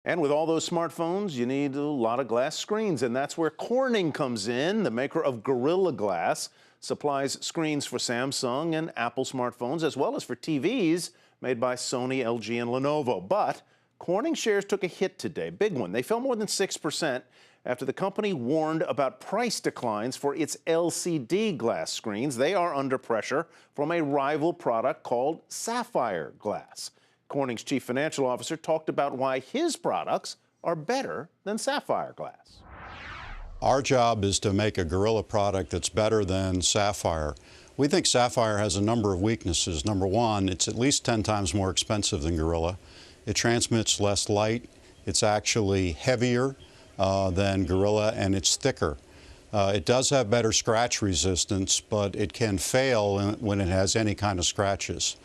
And with all those smartphones, you need a lot of glass screens, and that's where Corning comes in. The maker of Gorilla Glass supplies screens for Samsung and Apple smartphones, as well as for TVs made by Sony, LG, and Lenovo. But Corning shares took a hit today, big one. They fell more than 6% after the company warned about price declines for its LCD glass screens. They are under pressure from a rival product called Sapphire glass. Corning's chief financial officer talked about why his products are better than Sapphire glass. Our job is to make a Gorilla product that's better than Sapphire. We think Sapphire has a number of weaknesses. Number one, it's at least 10 times more expensive than Gorilla. It transmits less light. It's actually heavier than Gorilla, and it's thicker. It does have better scratch resistance, but it can fail when it has any kind of scratches.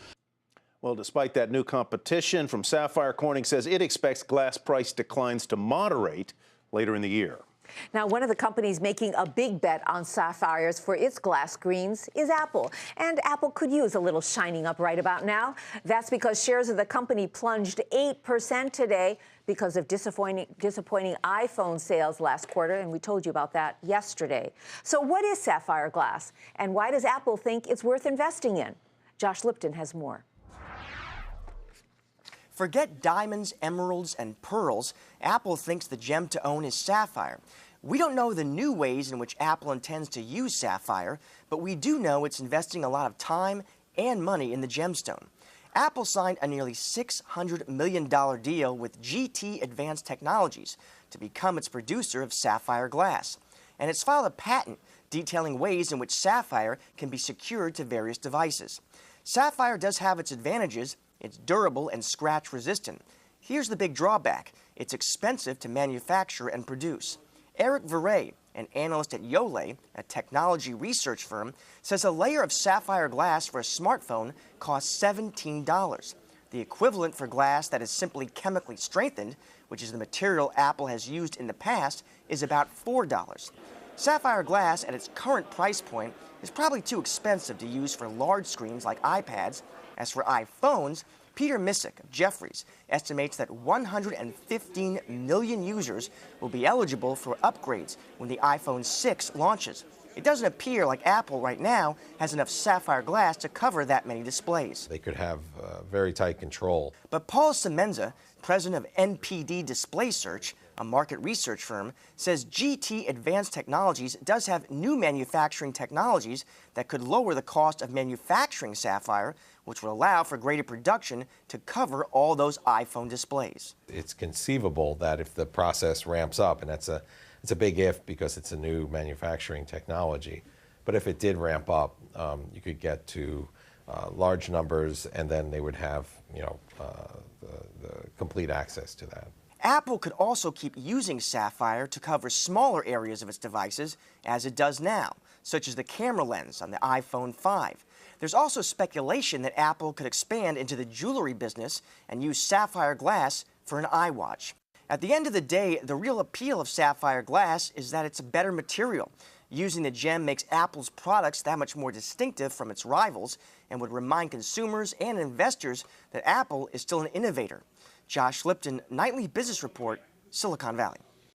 Well, despite that new competition from Sapphire, Corning says it expects glass price declines to moderate later in the year. Now, one of the companies making a big bet on sapphires for its glass screens is Apple. And Apple could use a little shining up right about now. That's because shares of the company plunged 8% today because of disappointing iPhone sales last quarter, and we told you about that yesterday. So what is sapphire glass, and why does Apple think it's worth investing in? Josh Lipton has more. Forget diamonds, emeralds, and pearls. Apple thinks the gem to own is sapphire. We don't know the new ways in which Apple intends to use sapphire, but we do know it's investing a lot of time and money in the gemstone. Apple signed a nearly $600 million deal with GT Advanced Technologies to become its producer of sapphire glass. And it's filed a patent detailing ways in which sapphire can be secured to various devices. Sapphire does have its advantages. It's durable and scratch resistant. Here's the big drawback. It's expensive to manufacture and produce. Eric Verret, an analyst at Yole, a technology research firm, says a layer of sapphire glass for a smartphone costs $17. The equivalent for glass that is simply chemically strengthened, which is the material Apple has used in the past, is about $4. Sapphire glass at its current price point is probably too expensive to use for large screens like iPads. As for iPhones, Peter Missick of Jefferies estimates that 115 million users will be eligible for upgrades when the iPhone 6 launches. It doesn't appear like Apple right now has enough sapphire glass to cover that many displays. They could have very tight control. But Paul Semenza, president of NPD Display Search, a market research firm, says GT Advanced Technologies does have new manufacturing technologies that could lower the cost of manufacturing sapphire, which will allow for greater production to cover all those iPhone displays. It's conceivable that if the process ramps up, and it's a big if because it's a new manufacturing technology, but if it did ramp up, you could get to large numbers, and then they would have, the complete access to that. Apple could also keep using sapphire to cover smaller areas of its devices, as it does now, such as the camera lens on the iPhone 5. There's also speculation that Apple could expand into the jewelry business and use sapphire glass for an iWatch. At the end of the day, the real appeal of sapphire glass is that it's a better material. Using the gem makes Apple's products that much more distinctive from its rivals and would remind consumers and investors that Apple is still an innovator. Josh Lipton, Nightly Business Report, Silicon Valley.